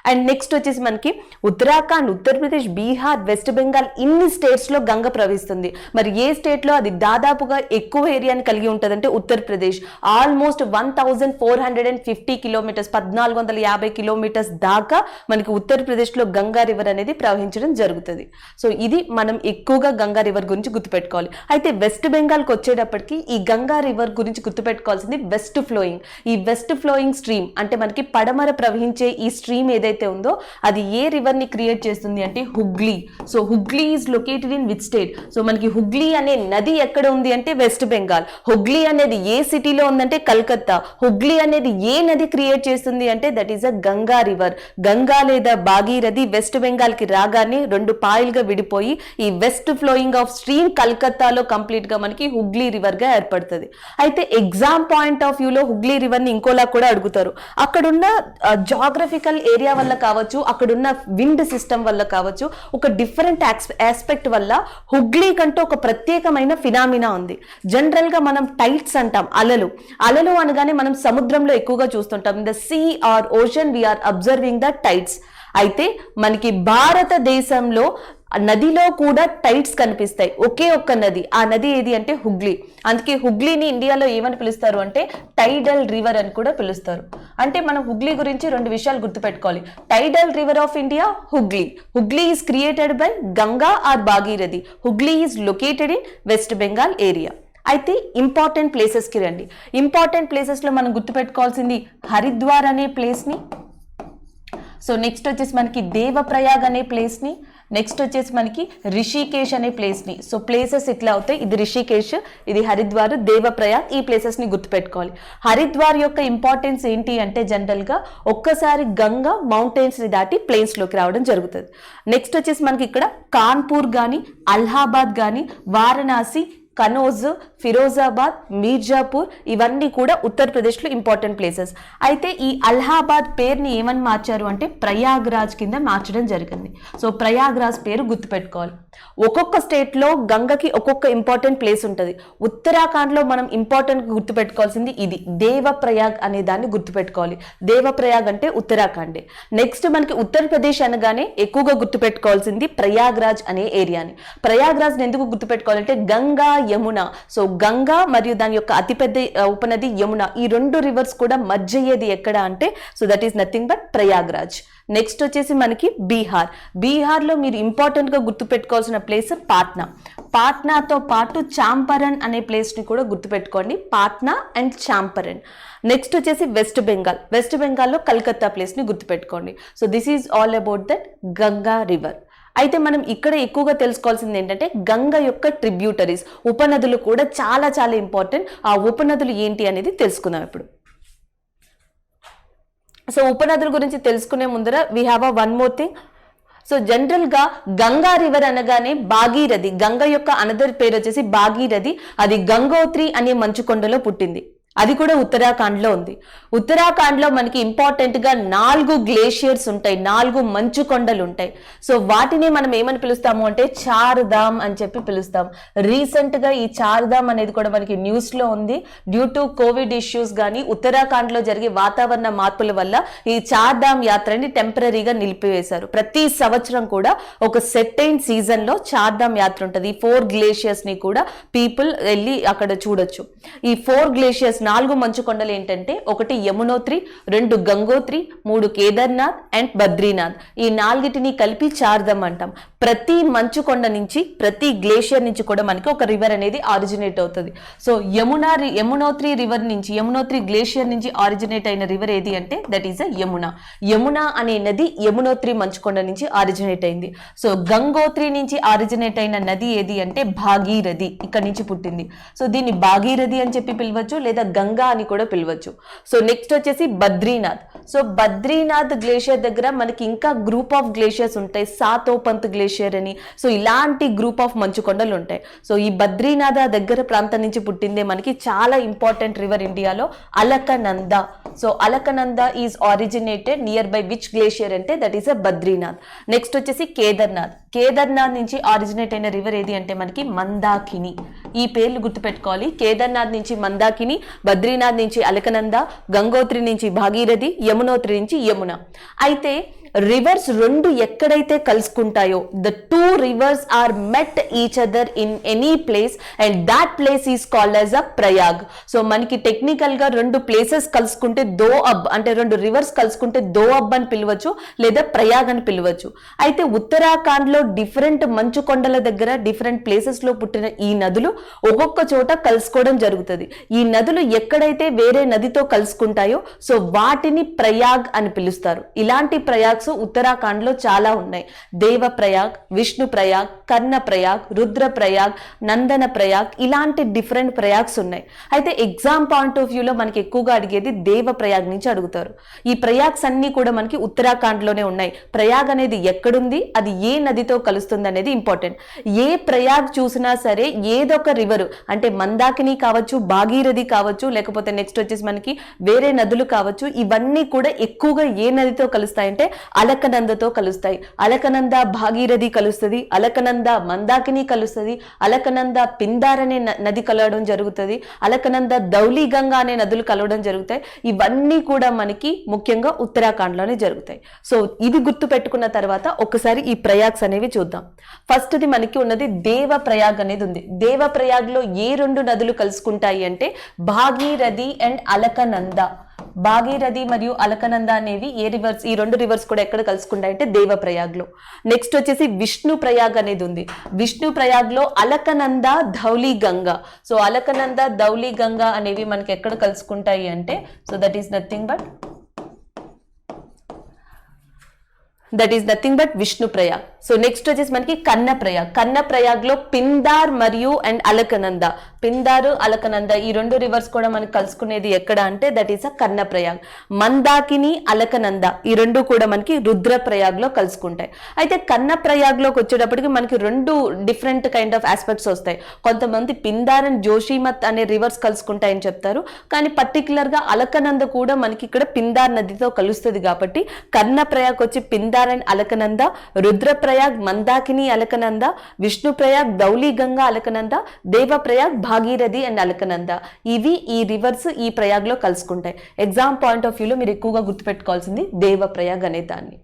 [SPEAKER 1] అండ్ నెక్స్ట్ వచ్చేసి మనకి ఉత్తరాఖండ్, ఉత్తరప్రదేశ్, బీహార్, వెస్ట్ బెంగాల్ ఇన్ని స్టేట్స్ లో గంగ ప్రవహిస్తుంది. మరి ఏ స్టేట్ లో అది దాదాపుగా ఎక్కువ ఏరియాని కలిగి ఉంటుందంటే ఉత్తరప్రదేశ్. ఆల్మోస్ట్ 1450 కిలోమీటర్స్, 1450 కిలోమీటర్స్ దాకా మనకి ఉత్తరప్రదేశ్ లో గంగా రివర్ అనేది ప్రవహించడం జరుగుతుంది. సో ఇది మనం ఎక్కువగా గంగా రివర్ గురించి గుర్తుపెట్టుకోవాలి. అయితే వెస్ట్ బెంగాల్కి వచ్చేటప్పటికి ఈ గంగా రివర్ గురించి గుర్తుపెట్టుకోవాల్సింది వెస్ట్ ఫ్లోయింగ్. ఈ వెస్ట్ ఫ్లోయింగ్ స్ట్రీమ్ అంటే మనకి పడమర ప్రవహించే ఈ స్ట్రీమ్ ఏదైతే ఉందో అది ఏ రివర్ ని క్రియేట్ చేస్తుంది అంటే Hooghly. So Hooghly is located in which state? So మనకి హుగ్లీ అనే నది ఎక్కడ ఉంది అంటే వెస్ట్ బెంగాల్. హుగ్లీ అనేది ఏ సిటీలో ఉందంటే కల్కత్తా. హుగ్లీ అనేది ఏ నది క్రియేట్ చేస్తుంది అంటే that is a Ganga river. Ganga లేదా భాగీరథి వెస్ట్ బెంగాల్ కి రాగానే రెండు పాయలుగా విడిపోయి ఈ వెస్ట్ ఫ్లోయింగ్ ఆఫ్ స్ట్రీమ్ కల్కత్తాలో కంప్లీట్ గా మనకి హుగ్లీ రివర్ గా ఏర్పడుతుంది. అయితే ఎగ్జామ్ పాయింట్ ఆఫ్ వ్యూలో హుగ్లీ రివర్ ని ఇంకోలా కూడా అడుగుతారు. అక్కడున్న జాగ్రఫికల్ ఏరియా వల్ల కావచ్చు, అక్కడున్న విండ్ సిస్టమ్ వల్ల కావచ్చు, ఒక డిఫరెంట్ ఆస్పెక్ట్ వల్ల హుగ్లీ కంటూ ఒక ప్రత్యేకమైన ఫినామినా ఉంది. జనరల్ గా మనం టైడ్స్ అంటాం, అలలు. అలలు అనగానే మనం సముద్రంలో ఎక్కువగా చూస్తుంటాం. In the sea or ocean we're observing the tides. అయితే మనకి భారతదేశంలో నదిలో కూడా టైడ్స్ కనిపిస్తాయి. ఒకే ఒక్క నది, ఆ నది ఏది అంటే హుగ్లీ. అందుకే హుగ్లీని ఇండియాలో ఏమని పిలుస్తారు అంటే టైడల్ రివర్ అని కూడా పిలుస్తారు. అంటే మనం హుగ్లీ గురించి రెండు విషయాలు గుర్తుపెట్టుకోవాలి. Tidal river of India Hooghly. Hooghly is created by Ganga or Bhagirathi. Hooghly is located in West Bengal area. అయితే ఇంపార్టెంట్ ప్లేసెస్కి రండి. ఇంపార్టెంట్ ప్లేసెస్లో మనం గుర్తుపెట్టుకోవాల్సింది హరిద్వార్ అనే ప్లేస్ని. సో నెక్స్ట్ వచ్చేసి మనకి దేవప్రయాగ్ అనే ప్లేస్ని, నెక్స్ట్ వచ్చేసి మనకి రిషికేష్ అనే ప్లేస్ని. సో ప్లేసెస్ ఇట్లా అవుతాయి. ఇది రిషికేష్, ఇది హరిద్వార్, దేవప్రయాగ్. ఈ ప్లేసెస్ని గుర్తుపెట్టుకోవాలి. హరిద్వార్ యొక్క ఇంపార్టెన్స్ ఏంటి అంటే జనరల్గా ఒక్కసారి గంగా మౌంటైన్స్ని దాటి ప్లేన్స్లోకి రావడం జరుగుతుంది. నెక్స్ట్ వచ్చేసి మనకి ఇక్కడ కాన్పూర్ కానీ, అలహాబాద్ కానీ, వారణాసి, కనోజ్, ఫిరోజాబాద్, మీర్జాపూర్ ఇవన్నీ కూడా ఉత్తరప్రదేశ్లో ఇంపార్టెంట్ ప్లేసెస్. అయితే ఈ అలహాబాద్ పేరుని ఏమని మార్చారు అంటే ప్రయాగ్రాజ్ కింద మార్చడం జరిగింది. సో ప్రయాగ్రాజ్ పేరు గుర్తుపెట్టుకోవాలి. ఒక్కొక్క స్టేట్లో గంగకి ఒక్కొక్క ఇంపార్టెంట్ ప్లేస్ ఉంటుంది. ఉత్తరాఖండ్లో మనం ఇంపార్టెంట్గా గుర్తుపెట్టుకోవాల్సింది ఇది దేవప్రయాగ్ అనే దాన్ని గుర్తుపెట్టుకోవాలి. దేవప్రయాగ్ అంటే ఉత్తరాఖండే. నెక్స్ట్ మనకి ఉత్తరప్రదేశ్ అనగానే ఎక్కువగా గుర్తుపెట్టుకోవాల్సింది ప్రయాగ్రాజ్ అనే ఏరియాని. ప్రయాగ్రాజ్ని ఎందుకు గుర్తుపెట్టుకోవాలంటే గంగా, యమున. సో గంగా మరియు దాని యొక్క అతిపెద్ద ఉపనది యమున, ఈ రెండు రివర్స్ కూడా మర్జ్ అయ్యేది ఎక్కడ అంటే so that is nothing but Prayagraj. Next వచ్చేసి మనకి బీహార్. బీహార్లో మీరు ఇంపార్టెంట్గా గుర్తుపెట్టుకోవాల్సిన ప్లేస్ పాట్నా. పాట్నాతో పాటు చాంపరన్ అనే ప్లేస్ని కూడా గుర్తుపెట్టుకోండి. పాట్నా అండ్ చాంపరన్. నెక్స్ట్ వచ్చేసి వెస్ట్ బెంగాల్. వెస్ట్ బెంగాల్లో కల్కత్తా ప్లేస్ని గుర్తుపెట్టుకోండి. So this is all about that Ganga river. అయితే మనం ఇక్కడ ఎక్కువగా తెలుసుకోవాల్సింది ఏంటంటే గంగ యొక్క ట్రిబ్యూటరీస్, ఉపనదులు కూడా చాలా చాలా ఇంపార్టెంట్. ఆ ఉపనదులు ఏంటి అనేది తెలుసుకుందాం ఇప్పుడు. సో ఉపనదుల గురించి తెలుసుకునే ముందర we have a one more thing. So జనరల్గా గంగా రివర్ అనగానే భాగీరథి, గంగ యొక్క అనదర్ పేరు వచ్చేసి భాగీరథి. అది గంగోత్రి అనే మంచుకొండలో పుట్టింది. అది కూడా ఉత్తరాఖండ్లో ఉంది. ఉత్తరాఖండ్లో మనకి ఇంపార్టెంట్గా 4 గ్లేషియర్స్ ఉంటాయి, 4 మంచు కొండలు ఉంటాయి. సో వాటిని మనం ఏమని పిలుస్తాము అంటే చార్ధామ్ అని చెప్పి పిలుస్తాం. రీసెంట్గా ఈ చార్ధామ్ అనేది కూడా మనకి న్యూస్లో ఉంది. డ్యూ టు కోవిడ్ ఇష్యూస్ కానీ ఉత్తరాఖండ్లో జరిగే వాతావరణ మార్పుల వల్ల ఈ చార్ధామ్ యాత్రని టెంపరీగా నిలిపివేశారు. ప్రతి సంవత్సరం కూడా ఒక సెట్టైన్ సీజన్లో చార్ధామ్ యాత్ర ఉంటుంది. ఈ 4 గ్లేషియర్స్ని కూడా పీపుల్ వెళ్ళి అక్కడ చూడొచ్చు. ఈ 4 గ్లేషియర్స్ 4 మంచు కొండలు ఏంటంటే 1 యమునోత్రి, 2 గంగోత్రి, 3 కేదార్నాథ్ అండ్ బద్రీనాథ్. ఈ 4టిని కలిపి చార్ధామ్ అంటాం. ప్రతి మంచు కొండ నుంచి, ప్రతి గ్లేషియర్ నుంచి కూడా మనకి ఒక రివర్ అనేది ఆరిజినేట్ అవుతుంది. సో యమునోత్రి రివర్ నుంచి, యమునోత్రి గ్లేషియర్ నుంచి ఆరిజినేట్ అయిన రివర్ ఏది అంటే దట్ ఈస్ అ యమున. యమున అనే నది యమునోత్రి మంచుకొండ నుంచి ఆరిజినేట్ అయింది. సో గంగోత్రి నుంచి ఆరిజినేట్ అయిన నది ఏది అంటే భాగీరథి, ఇక్కడ నుంచి పుట్టింది. సో దీన్ని భాగీరథి అని చెప్పి పిలవచ్చు లేదా గంగా అని కూడా పిలవచ్చు. సో నెక్స్ట్ వచ్చేసి బద్రీనాథ్. సో బద్రీనాథ్ గ్లేషియర్ దగ్గర మనకి ఇంకా గ్రూప్ ఆఫ్ గ్లేషియర్స్ ఉంటాయి, సాతోపంత్ గ్లేషియర్ అని. సో ఇలాంటి గ్రూప్ ఆఫ్ మంచు కొండలు ఉంటాయి. సో ఈ బద్రీనాథ దగ్గర ప్రాంతం నుంచి పుట్టిందే మనకి చాలా ఇంపార్టెంట్ రివర్ ఇండియాలో Alaknanda. So Alaknanda is originated near by which glacier అంటే that is a Badrinath. Next వచ్చేసి కేదార్నాథ్. కేదార్నాథ్ నుంచి ఆరిజినేట్ అయిన రివర్ ఏది అంటే మనకి మందాకిని. ఈ పేర్లు గుర్తుపెట్టుకోవాలి. కేదార్నాథ్ నుంచి మందాకిని, బద్రీనాథ్ నుంచి అలకనంద, గంగోత్రి నుంచి భాగీరథి, యమునోత్రి నుంచి యమున. అయితే రివర్స్ రెండు ఎక్కడైతే కలుసుకుంటాయో, the two rivers are met each other in any place and that place is called as a Prayag. So మనకి టెక్నికల్ గా రెండు ప్లేసెస్ కలుసుకుంటే దో అబ్ అంటే రెండు రివర్స్ కలుసుకుంటే దో అబ్ అని పిలవచ్చు లేదా ప్రయాగ్ అని పిలవచ్చు. అయితే ఉత్తరాఖండ్ లో డిఫరెంట్ మంచు కొండల దగ్గర డిఫరెంట్ ప్లేసెస్ లో పుట్టిన ఈ నదులు ఒక్కొక్క చోట కలుసుకోవడం జరుగుతుంది. ఈ నదులు ఎక్కడైతే వేరే నదితో కలుసుకుంటాయో సో వాటిని ప్రయాగ్ అని పిలుస్తారు. ఇలాంటి ప్రయాగ్స్ ఉత్తరాఖండ్ లో చాలా ఉన్నాయి. దేవ ప్రయాగ్, విష్ణు ప్రయాగ్, కర్ణ ప్రయాగ్, రుద్ర ప్రయాగ్, నందన ప్రయాగ్, ఇలాంటి డిఫరెంట్ ప్రయాగ్స్ ఉన్నాయి. అయితే ఎగ్జామ్ పాయింట్ ఆఫ్ వ్యూలో మనకి ఎక్కువగా అడిగేది దేవ ప్రయాగ్ నుంచి అడుగుతారు. ఈ ప్రయాగ్స్ అన్ని కూడా మనకి ఉత్తరాఖండ్ లోనే ఉన్నాయి. ప్రయాగ్ అనేది ఎక్కడుంది, అది ఏ నదితో కలుస్తుంది అనేది ఇంపార్టెంట్. ఏ ప్రయాగ్ చూసినా సరే ఏదో ఒక రివర్ అంటే మందాకిని కావచ్చు, భాగీరథి కావచ్చు, లేకపోతే నెక్స్ట్ వచ్చేసి మనకి వేరే నదులు కావచ్చు, ఇవన్నీ కూడా ఎక్కువగా ఏ నదితో కలుస్తాయంటే అలకనందతో కలుస్తాయి. అలకనంద భాగీరథి కలుస్తుంది, అలకనంద మందాకిని కలుస్తుంది, అలకనంద పిందార్ అనే నది కలవడం జరుగుతుంది, అలకనంద దౌలి గంగా అనే నదులు కలవడం జరుగుతాయి. ఇవన్నీ కూడా మనకి ముఖ్యంగా ఉత్తరాఖండ్ లోనే జరుగుతాయి. సో ఇది గుర్తు పెట్టుకున్న తర్వాత ఒకసారి ఈ ప్రయాగ్స్ అనేవి చూద్దాం. ఫస్ట్ ది మనకి ఉన్నది దేవ ప్రయాగ్ అనేది ఉంది. దేవ ప్రయాగ్ లో ఏ రెండు నదులు కలుసుకుంటాయి అంటే భాగీరథి అండ్ అలకనంద. భాగీరథి మరియు అలకనంద అనేవి ఏ రివర్స్, ఈ రెండు రివర్స్ కూడా ఎక్కడ కలుసుకుంటాయి అంటే దేవ ప్రయాగ్ లో. నెక్స్ట్ వచ్చేసి విష్ణు ప్రయాగ్ అనేది ఉంది. విష్ణు ప్రయాగ్ లో అలకనంద, ధౌలి గంగా. సో అలకనంద, ధౌలి గంగా అనేవి మనకి ఎక్కడ కలుసుకుంటాయి అంటే so that is nothing but Vishnu Prayag. So next వచ్చేసి మనకి కన్న ప్రయాగ్. కన్న ప్రయాగ్ లో పిందార్ మరియు అండ్ అలకనంద, పిందారు అలకనంద ఈ రెండు రివర్స్ కూడా మనకి కలుసుకునేది ఎక్కడ అంటే దట్ ఈస్ అ కన్న ప్రయాగ్. మందాకిని, అలకనంద ఈ రెండు కూడా మనకి రుద్ర ప్రయాగ్ లో కలుసుకుంటాయి. అయితే కన్న ప్రయాగ్ లోకి వచ్చేటప్పటికి మనకి రెండు డిఫరెంట్ కైండ్ ఆఫ్ ఆస్పెక్ట్స్ వస్తాయి. కొంతమంది పిందార్ అండ్ జోషిమత్ అనే రివర్స్ కలుసుకుంటాయని చెప్తారు, కానీ పర్టికులర్ గా అలకనంద కూడా మనకి ఇక్కడ పిందార్ నదితో కలుస్తుంది కాబట్టి కన్న ప్రయాగ్ వచ్చి పిందార్ అండ్ అలకనంద, రుద్ర ప్రయాగ్ మందాకిని అలకనంద, విష్ణు ప్రయాగ్ ధౌలి గంగా అలకనంద, దేవ ప్రయాగ్ భాగీరథి అండ్ అలకనంద. ఇవి ఈ రివర్స్ ఈ ప్రయాగ్ లో కలుసుకుంటాయి. ఎగ్జామ్ పాయింట్ ఆఫ్ వ్యూలో మీరు ఎక్కువగా గుర్తుపెట్టుకోవాల్సింది దేవ ప్రయాగ్ అనే దాన్ని.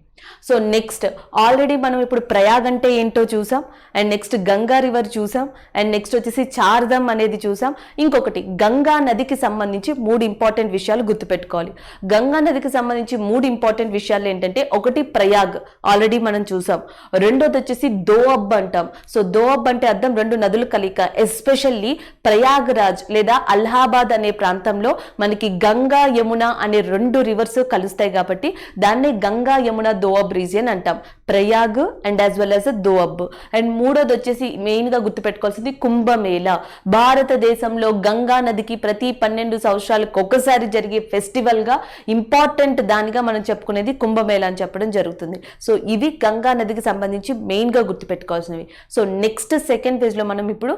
[SPEAKER 1] సో నెక్స్ట్ ఆల్రెడీ మనం ఇప్పుడు ప్రయాగ్ అంటే ఏంటో చూసాం, అండ్ నెక్స్ట్ గంగా రివర్ చూసాం, అండ్ నెక్స్ట్ వచ్చేసి చార్ధమ్ అనేది చూసాం. ఇంకొకటి గంగా నదికి సంబంధించి 3 ఇంపార్టెంట్ విషయాలు గుర్తుపెట్టుకోవాలి. గంగా నదికి సంబంధించి 3 ఇంపార్టెంట్ విషయాలు ఏంటంటే ఒకటి ప్రయాగ్ ఆల్రెడీ మనం చూసాం, రెండోది వచ్చేసి దోఅబ్ అంటాం. సో దోఅబ్ అంటే అర్థం రెండు నదులు కలిక. ఎస్పెషల్లీ ప్రయాగ్రాజ్ లేదా అలహాబాద్ అనే ప్రాంతంలో మనకి గంగా యమున అనే రెండు రివర్స్ కలుస్తాయి కాబట్టి దాన్ని గంగా యమున దోఅబ్ రీజియన్ అంటాం. Prayag and as well as Doab. And మూడోది వచ్చేసి మెయిన్ గా గుర్తుపెట్టుకోవాల్సింది కుంభమేళా. భారతదేశంలో గంగా నదికి ప్రతి 12 సంవత్సరాలకు ఒకసారి జరిగే ఫెస్టివల్ గా ఇంపార్టెంట్ దానిగా మనం చెప్పుకునేది కుంభమేళా అని చెప్పడం జరుగుతుంది. సో ఇవి గంగా నదికి సంబంధించి మెయిన్ గా గుర్తుపెట్టుకోవాల్సినవి. సో నెక్స్ట్ సెకండ్ పేజ్ లో మనం ఇప్పుడు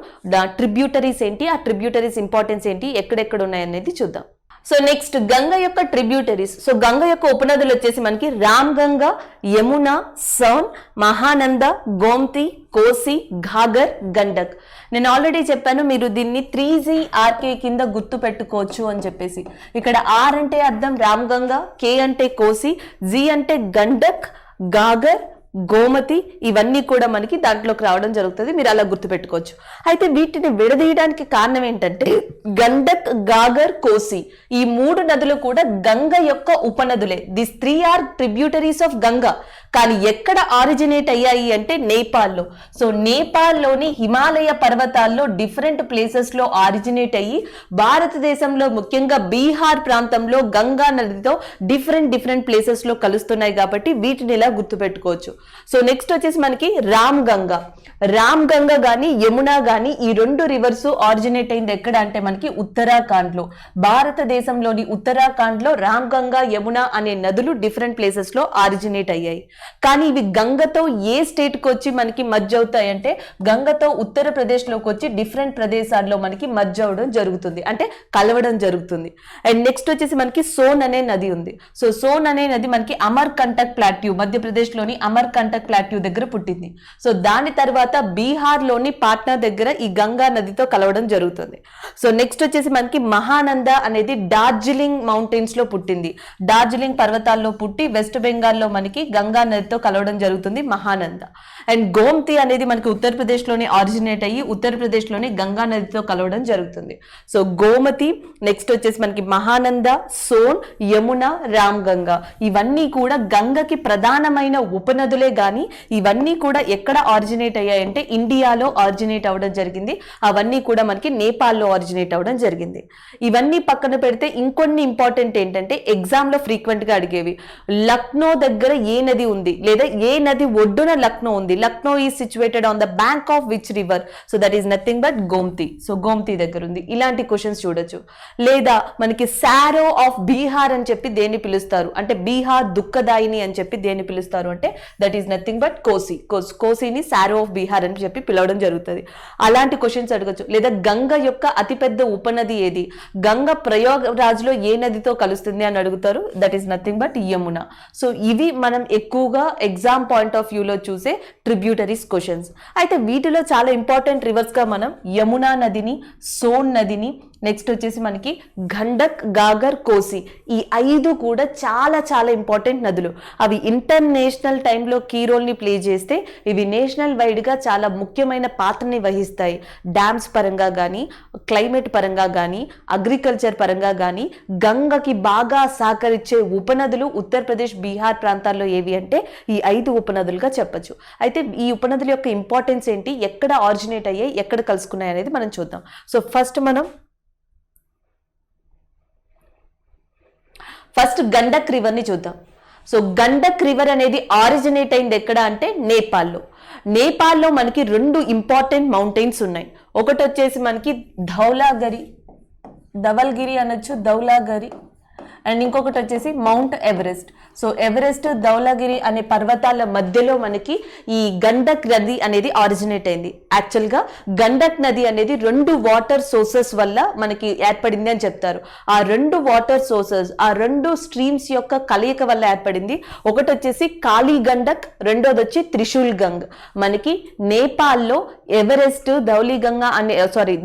[SPEAKER 1] ట్రిబ్యూటరీస్ ఏంటి, ఆ ట్రిబ్యూటరీస్ ఇంపార్టెన్స్ ఏంటి, ఎక్కడెక్కడ ఉన్నాయనేది చూద్దాం. సో నెక్స్ట్ గంగ యొక్క ట్రిబ్యూటరీస్. సో గంగ యొక్క ఉపనదులు వచ్చేసి మనకి రామ్ గంగా, యమున, సోన్, మహానంద, గోమతి, కోసి, ఘాగర్, గండక్. నేను ఆల్రెడీ చెప్పాను మీరు దీన్ని 3GRK కింద గుర్తు పెట్టుకోవచ్చు అని చెప్పేసి. ఇక్కడ R అంటే అర్థం రామ్ గంగా, K అంటే కోసి, G అంటే గండక్, ఘాగర్, గోమతి ఇవన్నీ కూడా మనకి దాంట్లోకి రావడం జరుగుతుంది. మీరు అలా గుర్తుపెట్టుకోవచ్చు. అయితే వీటిని విడదీయడానికి కారణం ఏంటంటే గండక్, ఘాగర్, కోసి ఈ 3 నదులు కూడా గంగ యొక్క ఉపనదులే. This 3 are tributaries of Ganga. కానీ ఎక్కడ ఆరిజినేట్ అయ్యాయి అంటే నేపాల్లో. సో నేపాల్లోని హిమాలయ పర్వతాల్లో డిఫరెంట్ ప్లేసెస్ లో ఆరిజినేట్ అయ్యి భారతదేశంలో ముఖ్యంగా బీహార్ ప్రాంతంలో గంగా నదితో డిఫరెంట్ ప్లేసెస్ లో కలుస్తున్నాయి కాబట్టి వీటిని ఇలా గుర్తుపెట్టుకోవచ్చు. సో నెక్స్ట్ వచ్చేసి మనకి రామ్ గంగా గాని యమున గాని ఈ రెండు రివర్స్ ఆరిజినేట్ అయింది ఎక్కడ అంటే మనకి ఉత్తరాఖండ్ లో. భారతదేశంలోని ఉత్తరాఖండ్ లో రామ్ గంగా, యమున అనే నదులు డిఫరెంట్ ప్లేసెస్ లో ఆరిజినేట్ అయ్యాయి. కానీ ఇవి గంగతో ఏ స్టేట్ కి వచ్చి మనకి మధ్య అవుతాయి అంటే గంగతో ఉత్తరప్రదేశ్ లోకి వచ్చి డిఫరెంట్ ప్రదేశాల్లో మనకి మధ్య అవడం జరుగుతుంది, అంటే కలవడం జరుగుతుంది. అండ్ నెక్స్ట్ వచ్చేసి మనకి సోన్ అనే నది ఉంది. సో సోన్ అనే నది మనకి అమర్ కంటక్ ప్లాట్యూ, మధ్యప్రదేశ్ లోని అమర్ అమర్కంటక్ ప్లాట్యూ దగ్గర పుట్టింది. సో దాని తర్వాత బీహార్లోని పాట్నా దగ్గర ఈ గంగా నదితో కలవడం జరుగుతుంది. సో నెక్స్ట్ వచ్చేసి మనకి మహానంద అనేది డార్జిలింగ్ మౌంటైన్స్ లో పుట్టింది. డార్జిలింగ్ పర్వతాల్లో పుట్టి వెస్ట్ బెంగాల్లో మనకి గంగా నదితో కలవడం జరుగుతుంది మహానంద. అండ్ గోమతి అనేది మనకి ఉత్తరప్రదేశ్ లోనే ఆరిజినేట్ అయ్యి ఉత్తరప్రదేశ్ లోని గంగా నదితో కలవడం జరుగుతుంది. సో గోమతి, నెక్స్ట్ వచ్చేసి మనకి మహానంద, సోన్, యమున, రామ్ గంగా ఇవన్నీ కూడా గంగకి ప్రధానమైన ఉపనదులే గాని ఇవన్నీ కూడా ఎక్కడ ఆరిజినేట్ అయ్యాయంటే ఇండియాలో ఆరిజినేట్ అవ్వడం జరిగింది. అవన్నీ కూడా మనకి నేపాల్లో ఆరిజినేట్ అవ్వడం జరిగింది. ఇవన్నీ పక్కన పెడితే ఇంకొన్ని ఇంపార్టెంట్ ఏంటంటే ఎగ్జామ్ లో ఫ్రీక్వెంట్ గా అడిగేవి. లక్నో దగ్గర ఏ నది ఉంది లేదా ఏ నది ఒడ్డున లక్నో ఉంది. Lucknow is situated on the bank of which river? So that is nothing but Gomti. So Gomti దగ్గర ఉంది. ఇలాంటి క్వశ్చన్స్ చూడొచ్చు. లేదా మనకి సారో ఆఫ్ బీహార్ అని చెప్పి దేన్ని పిలుస్తారు అంటే బీహార్ దుఃఖదాయిని అని చెప్పి దేన్ని పిలుస్తారు అంటే దట్ ఈస్ నథింగ్ బట్ కోసి. కోసిని సారో ఆఫ్ బీహార్ అని చెప్పి పిలవడం జరుగుతుంది. అలాంటి క్వశ్చన్స్ అడగచ్చు. లేదా గంగ యొక్క అతిపెద్ద ఉపనది ఏది? గంగ ప్రయాగ్రాజ్లో ఏ నదితో కలుస్తుంది అని అడుగుతారు. That is nothing but Yamuna. So ఇవి మనం ఎక్కువగా ఎగ్జామ్ పాయింట్ ఆఫ్ వ్యూలో చూసే ట్రిబ్యూటరీస్ క్వశ్చన్స్. అయితే వీటిలో చాలా ఇంపార్టెంట్ రివర్స్ గా మనం యమునా నదిని, సోన్ నదిని, నెక్స్ట్ వచ్చేసి మనకి గండక్, గాగర్, కోసి ఈ 5 కూడా చాలా చాలా ఇంపార్టెంట్ నదులు. అవి ఇంటర్నేషనల్ టైంలో కీ రోల్ని ప్లే చేస్తే ఇవి నేషనల్ వైడ్గా చాలా ముఖ్యమైన పాత్రని వహిస్తాయి. డ్యామ్స్ పరంగా కానీ, క్లైమేట్ పరంగా కానీ, అగ్రికల్చర్ పరంగా కానీ గంగకి బాగా సహకరించే ఉపనదులు ఉత్తరప్రదేశ్, బీహార్ ప్రాంతాల్లో ఏవి అంటే ఈ 5 ఉపనదులుగా చెప్పచ్చు. అయితే ఈ ఉపనదుల యొక్క ఇంపార్టెన్స్ ఏంటి, ఎక్కడ ఆరిజినేట్ అయ్యాయి, ఎక్కడ కలుసుకున్నాయి అనేది మనం చూద్దాం. సో ఫస్ట్ గండక్ రివర్ ని చూద్దాం. సో గండక్ రివర్ అనేది ఆరిజినేట్ అయింది ఎక్కడ అంటే నేపాల్లో. నేపాల్లో మనకి 2 ఇంపార్టెంట్ మౌంటైన్స్ ఉన్నాయి. ఒకటి వచ్చేసి మనకి ధవల్గిరి అనొచ్చు, ధౌలాగిరి, అండ్ ఇంకొకటి వచ్చేసి మౌంట్ ఎవరెస్ట్. సో ఎవరెస్ట్, ధౌలాగిరి అనే పర్వతాల మధ్యలో మనకి ఈ గండక్ నది అనేది ఆరిజినేట్ అయింది. యాక్చువల్గా గండక్ నది అనేది 2 వాటర్ సోర్సెస్ వల్ల మనకి ఏర్పడింది అని చెప్తారు. ఆ 2 వాటర్ సోర్సెస్, ఆ 2 స్ట్రీమ్స్ యొక్క కలయిక వల్ల ఏర్పడింది. ఒకటి వచ్చేసి కాళీ గండక్, రెండోది వచ్చి త్రిశూల్ గంగ్. మనకి నేపాల్లో ఎవరెస్ట్,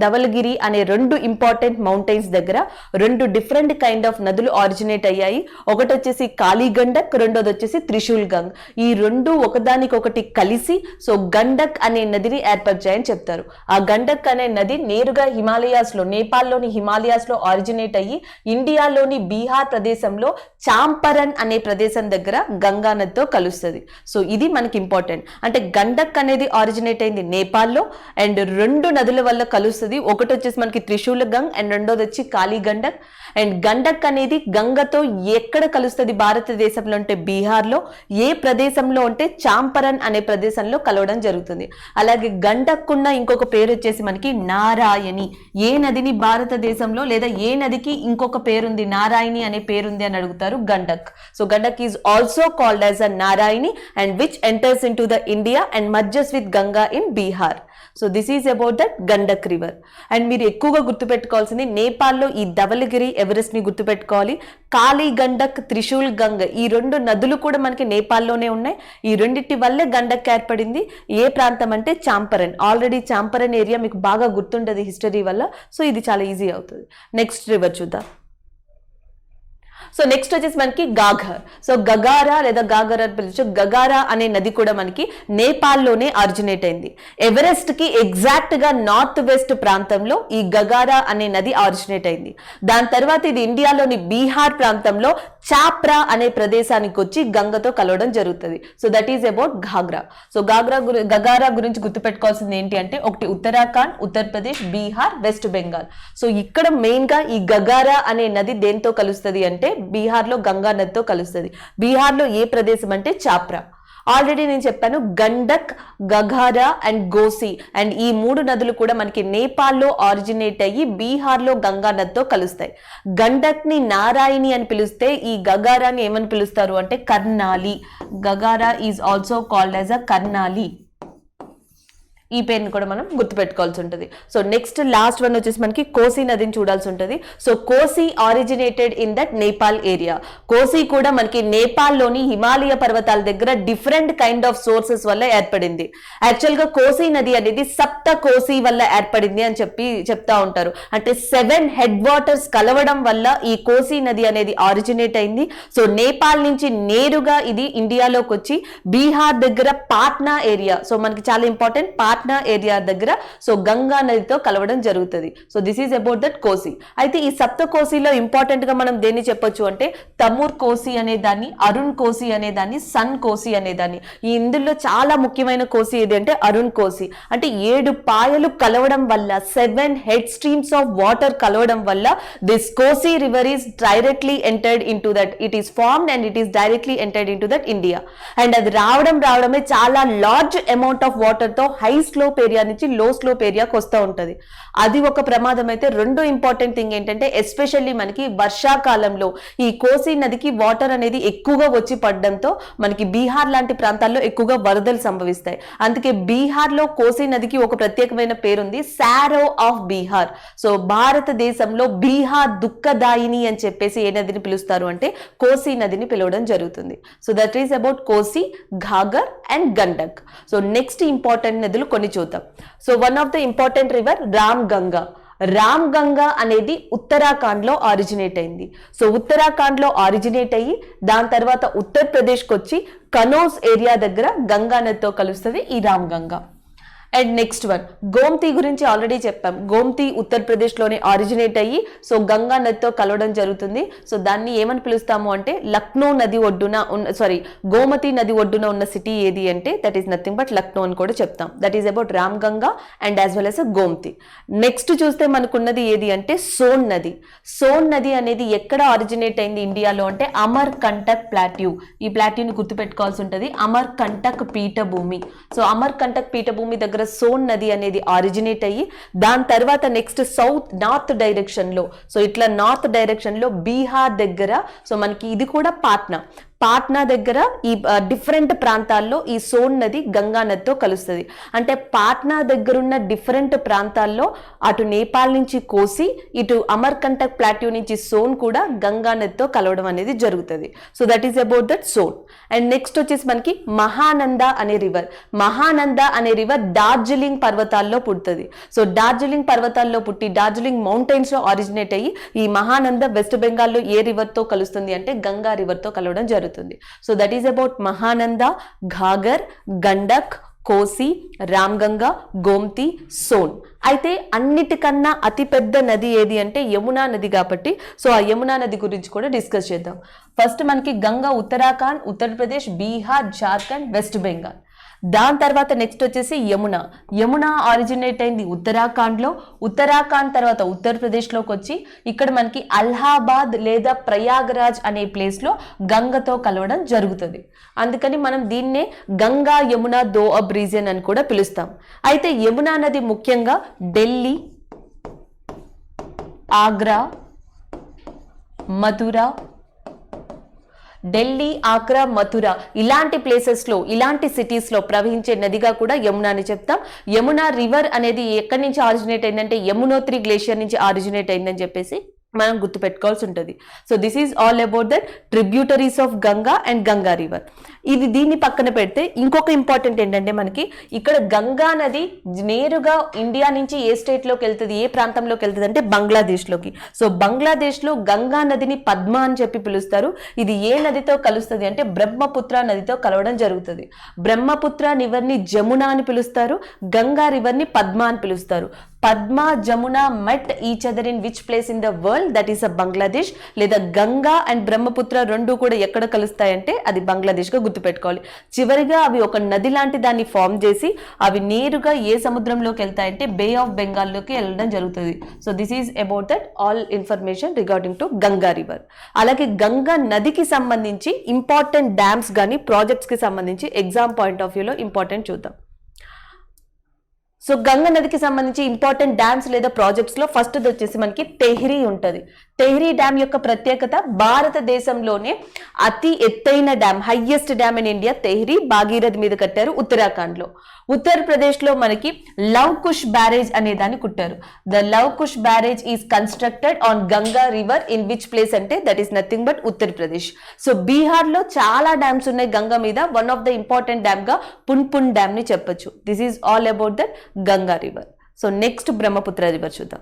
[SPEAKER 1] ధవల్గిరి అనే 2 ఇంపార్టెంట్ మౌంటైన్స్ దగ్గర 2 డిఫరెంట్ కైండ్ ఆఫ్ నదులు ఆరిజినేట్ అయ్యాయి. ఒకటి వచ్చేసి కాళీ గండక్, రెండోది వచ్చేసి త్రిశూల్ గంగ్. ఈ 2 ఒకదానికొకటి కలిసి సో గండక్ అనే నదిని ఏర్పరిచాయని చెప్తారు. ఆ గండక్ అనే నది నేరుగా హిమాలయాస్లో, నేపాల్లోని హిమాలయాస్లో ఆరిజినేట్ అయ్యి ఇండియాలోని బీహార్ ప్రదేశంలో చాంపరన్ అనే ప్రదేశం దగ్గర గంగా నదితో కలుస్తుంది. సో ఇది మనకి ఇంపార్టెంట్. అంటే గండక్ అనేది ఆరిజినేట్ అయింది నేపాల్లో అండ్ 2 నదుల వల్ల కలుస్తుంది. ఒకటి వచ్చేసి మనకి త్రిశూల్ గంగ్ అండ్ రెండోది వచ్చి కాళీ గండక్. అండ్ గండక్ అనేది గంగతో ఎక్కడ కలుస్తుంది భారతదేశంలో అంటే బీహార్లో, ఏ ప్రదేశంలో అంటే చాంపరన్ అనే ప్రదేశంలో కలవడం జరుగుతుంది. అలాగే గండక్ ఉన్న ఇంకొక పేరు వచ్చేసి మనకి నారాయణి. ఏ నదిని భారతదేశంలో లేదా ఏ నదికి ఇంకొక పేరుంది, నారాయణి అనే పేరుంది అని అడుగుతారు, Gandak. So Gandak is also called as a Narayani and which enters into the India and mergers with Ganga in Bihar. So this is about that Gandak river. And మీరు ఎక్కువగా గుర్తుపెట్టుకోవాల్సింది నేపాల్లో ఈ ధవల్గిరి, ఎవరెస్ట్ ని గుర్తుపెట్టుకోవాలి. కాళీ గండక్, త్రిశూల్ గంగ్ ఈ 2 నదులు కూడా మనకి నేపాల్లోనే ఉన్నాయి. ఈ రెండింటి వల్లే గండక్ ఏర్పడింది. ఏ ప్రాంతం అంటే చాంపరన్. ఆల్రెడీ చాంపరన్ ఏరియా మీకు బాగా గుర్తుంటది హిస్టరీ వల్ల. సో ఇది చాలా ఈజీ అవుతుంది. నెక్స్ట్ రివర్ చూద్దాం. సో నెక్స్ట్ వచ్చేసి మనకి గాఘర్. సో గగారా లేదా గాగర్ అని పిలిచు. గగారా అనే నది కూడా మనకి నేపాల్లోనే ఆరిజినేట్ అయింది. ఎవరెస్ట్ కి ఎగ్జాక్ట్ గా నార్త్ వెస్ట్ ప్రాంతంలో ఈ గగారా అనే నది ఆరిజినేట్ అయింది. దాని తర్వాత ఇది ఇండియాలోని బీహార్ ప్రాంతంలో చాప్రా అనే ప్రదేశానికి వచ్చి గంగతో కలవడం జరుగుతుంది. So that is about Ghaghara. So Ghaghara గురించి గుర్తుపెట్టుకోవాల్సింది ఏంటి అంటే ఒకటి Uttarakhand, Uttar Pradesh, Bihar, West Bengal. So ఇక్కడ మెయిన్ గా ఈ గగారా అనే నది దేంతో కలుస్తుంది అంటే బీహార్లో గంగా నదితో కలుస్తుంది. బీహార్లో ఏ ప్రదేశం అంటే చాప్రా. ఆల్రెడీ నేను చెప్పాను గండక్, గగారా అండ్ గోసి అండ్ ఈ 3 నదులు కూడా మనకి నేపాల్లో ఆరిజినేట్ అయ్యి బీహార్లో గంగా నదితో కలుస్తాయి. గండక్ ని నారాయణి అని పిలుస్తే ఈ గగారాని ఏమని పిలుస్తారు అంటే Karnali. Ghaghara is also called as a Karnali. ఈ పేరుని కూడా మనం గుర్తుపెట్టుకోవాల్సి ఉంటుంది. సో నెక్స్ట్ లాస్ట్ వన్ వచ్చేసి మనకి కోసి నదిని చూడాల్సి ఉంటుంది. సో కోసి originated in that Nepal area. కోసి కూడా మనకి నేపాల్లోని హిమాలయ పర్వతాల దగ్గర డిఫరెంట్ కైండ్ ఆఫ్ సోర్సెస్ వల్ల ఏర్పడింది. యాక్చువల్ గా కోసి నది అనేది సప్త కోసి వల్ల ఏర్పడింది అని చెప్తా ఉంటారు. అంటే 7 హెడ్ వాటర్స్ కలవడం వల్ల ఈ కోసి నది అనేది ఆరిజినేట్ అయింది. సో నేపాల్ నుంచి నేరుగా ఇది ఇండియాలోకి వచ్చి బీహార్ దగ్గర పాట్నా ఏరియా, సో మనకి చాలా ఇంపార్టెంట్, పాట్నా ఏరియా దగ్గర సో గంగా నదితో కలవడం జరుగుతుంది. So this is about that కోసి. అయితే ఈ సప్త కోసిలో ఇంపార్టెంట్ గా మనం దేన్ని చెప్పొచ్చు అంటే తమూర్ కోసి అనే దాన్ని, అరుణ్ కోసి అనే దాన్ని, సన్ కోసి అనే దాన్ని. ఈ ఇందులో చాలా ముఖ్యమైన కోసి ఏది అంటే అరుణ్ కోసి. అంటే 7 పాయలు కలవడం వల్ల 7 హెడ్ స్ట్రీమ్స్ ఆఫ్ వాటర్ కలవడం వల్ల దిస్ కోసి river is directly entered into that, it is formed and it is directly entered into that India. And అది రావడమే చాలా లార్జ్ అమౌంట్ ఆఫ్ వాటర్ తో హై స్లోప్ ఏరియా నుంచి లో slope ఏరియాకి వస్తూ ఉంటది. అది ఒక ప్రమాదం. అయితే రెండో ఇంపార్టెంట్ థింగ్ ఏంటంటే ఎస్పెషల్లీ మనకి వర్షాకాలంలో ఈ కోసి నదికి వాటర్ అనేది ఎక్కువగా వచ్చి పడడంతో మనకి బీహార్ లాంటి ప్రాంతాల్లో ఎక్కువగా వరదలు సంభవిస్తాయి. అందుకే బీహార్ లో కోసి నదికి ఒక ప్రత్యేకమైన పేరుంది, సారో ఆఫ్ బీహార్. సో భారతదేశంలో బీహార్ దుఃఖదాయిని అని చెప్పేసి ఏ నదిని పిలుస్తారు అంటే కోసి నదిని పిలవడం జరుగుతుంది. So that is about Kosi, Ghaggar and Gandak. So next important నదులు కొన్ని చూద్దాం. So one of the important river Ram Ganga. Ram Ganga అనేది ఉత్తరాఖండ్ లో ఆరిజినేట్ అయింది. సో ఉత్తరాఖండ్ లో ఆరిజినేట్ అయ్యి దాని తర్వాత ఉత్తరప్రదేశ్కి వచ్చి కనౌజ్ ఏరియా దగ్గర గంగా నదితో కలుస్తుంది ఈ Ram Ganga. And next one Gomti గురించి ఆల్రెడీ చెప్పాం. గోమతి ఉత్తరప్రదేశ్ లోనే ఆరిజినేట్ అయ్యి సో గంగా నదితో కలవడం జరుగుతుంది. సో దాన్ని ఏమని పిలుస్తాము అంటే లక్నో నది ఒడ్డున గోమతి నది ఒడ్డున ఉన్న సిటీ ఏది అంటే that is nothing but Lucknow అని కూడా చెప్తాం. That is about Ram Ganga and as well as Gomti. Next చూస్తే మనకున్నది ఏది అంటే సోన్ నది. సోన్ నది అనేది ఎక్కడ ఆరిజినేట్ అయింది ఇండియాలో అంటే అమర్ కంటక్ ప్లాట్యూ. ఈ ప్లాట్యూని గుర్తుపెట్టుకోవాల్సి ఉంటుంది, అమర్ కంటక్ పీఠభూమి. సో అమర్ కంటక్ పీఠభూమి దగ్గర సోన్ నది అనేది ఆరిజినేట్ అయ్యి దాని తర్వాత నెక్స్ట్ నార్త్ డైరెక్షన్ లో, సో ఇట్లా నార్త్ డైరెక్షన్ లో బీహార్ దగ్గర సో మనకి ఇది కూడా పాట్నా దగ్గర ఈ డిఫరెంట్ ప్రాంతాల్లో ఈ సోన్ నది గంగా నదితో కలుస్తుంది. అంటే పాట్నా దగ్గరున్న డిఫరెంట్ ప్రాంతాల్లో అటు నేపాల్ నుంచి కోసి ఇటు అమర్కంటక్ ప్లాట్యూ నుంచి సోన్ కూడా గంగా నదితో కలవడం అనేది జరుగుతుంది. So that is about that Son. And next వచ్చేసి మనకి మహానంద అనే రివర్. మహానంద అనే రివర్ డార్జిలింగ్ పర్వతాల్లో పుడుతుంది. సో డార్జిలింగ్ పర్వతాల్లో పుట్టి డార్జిలింగ్ మౌంటైన్స్ లో ఆరిజినేట్ అయ్యి ఈ మహానంద వెస్ట్ బెంగాల్లో ఏ రివర్ తో కలుస్తుంది అంటే గంగా రివర్ తో కలవడం జరుగుతుంది. So that is about Mahananda, Ghaggar, Gandak, Kosi, Ramganga, Gomati, సోన్. అయితే అన్నిటికన్నా అతిపెద్ద నది ఏది అంటే యమునా నది కాబట్టి సో ఆ యమునా నది గురించి కూడా డిస్కస్ చేద్దాం. ఫస్ట్ మనకి గంగా ఉత్తరాఖండ్, ఉత్తరప్రదేశ్, బీహార్, జార్ఖండ్, వెస్ట్ బెంగాల్. దాని తర్వాత నెక్స్ట్ వచ్చేసి యమున ఆరిజినేట్ అయింది ఉత్తరాఖండ్లో. ఉత్తరాఖండ్ తర్వాత ఉత్తరప్రదేశ్లోకి వచ్చి ఇక్కడ మనకి అలహాబాద్ లేదా ప్రయాగరాజ్ అనే ప్లేస్లో గంగతో కలవడం జరుగుతుంది. అందుకని మనం దీన్నే గంగా యమున దోఅబ్ రీజియన్ అని కూడా పిలుస్తాం. అయితే యమునా నది ముఖ్యంగా ఢిల్లీ, ఆగ్రా, మథుర ఇలాంటి ప్లేసెస్ లో, ఇలాంటి సిటీస్ లో ప్రవహించే నదిగా కూడా యమునా అని చెప్తాం. యమునా రివర్ అనేది ఎక్కడి నుంచి ఆరిజినేట్ అయిందంటే యమునోత్రి గ్లేషియర్ నుంచి ఆరిజినేట్ అయిందని చెప్పేసి మనం గుర్తుపెట్టుకోవాల్సి ఉంటుంది. So this is all about that tributaries of Ganga and Ganga river. ఇది దీన్ని పక్కన పెడితే ఇంకొక ఇంపార్టెంట్ ఏంటంటే మనకి ఇక్కడ గంగా నది నేరుగా ఇండియా నుంచి ఏ స్టేట్ లోకి వెళ్తుంది, ఏ ప్రాంతంలోకి వెళ్తుంది అంటే బంగ్లాదేశ్ లోకి. సో బంగ్లాదేశ్ లో గంగా నదిని పద్మ అని చెప్పి పిలుస్తారు. ఇది ఏ నదితో కలుస్తుంది అంటే బ్రహ్మపుత్ర నదితో కలవడం జరుగుతుంది. బ్రహ్మపుత్ర రివర్ ని జమున అని పిలుస్తారు, గంగా రివర్ ని పద్మ అని పిలుస్తారు. Padma, Jamuna met each other in which place in the world, that is a Bangladesh. లేదా గంగా అండ్ బ్రహ్మపుత్ర రెండు కూడా ఎక్కడ కలుస్తాయంటే అది బంగ్లాదేశ్ గా గుర్తుపెట్టుకోవాలి. చివరిగా అవి ఒక నది లాంటి దాన్ని ఫామ్ చేసి అవి నేరుగా ఏ సముద్రంలోకి వెళ్తాయంటే బే ఆఫ్ బెంగాల్ లోకి వెళ్ళడం జరుగుతుంది. So this is about that all information regarding to Ganga river. అలాగే గంగా నదికి సంబంధించి ఇంపార్టెంట్ డ్యామ్స్ కానీ ప్రాజెక్ట్స్ కి సంబంధించి ఎగ్జామ్ పాయింట్ ఆఫ్ వ్యూలో ఇంపార్టెంట్ చూద్దాం. సో గంగా నదికి సంబంధించి ఇంపార్టెంట్ డ్యామ్స్ లేదా ప్రాజెక్ట్స్ లో ఫస్ట్ వచ్చేసి మనకి తెహ్రీ ఉంటుంది. తెహ్రీ డ్యామ్ యొక్క ప్రత్యేకత, భారతదేశంలోనే అతి ఎత్తైన dam, highest dam in India Tehri, Bhagirath మీద కట్టారు ఉత్తరాఖండ్ లో. ఉత్తరప్రదేశ్ లో మనకి లవ్ కుష్ బ్యారేజ్ అనే దాన్ని కుట్టారు. The Lav Kush barrage is constructed on Ganga river in which place అంటే that is nothing but Uttar Pradesh. So Bihar లో చాలా డ్యామ్స్ ఉన్నాయి గంగా మీద. One of the important dam గా పున్పున్ డ్యామ్ ని చెప్పొచ్చు. This is all about that Ganga river. So next Brahmaputra river చూద్దాం.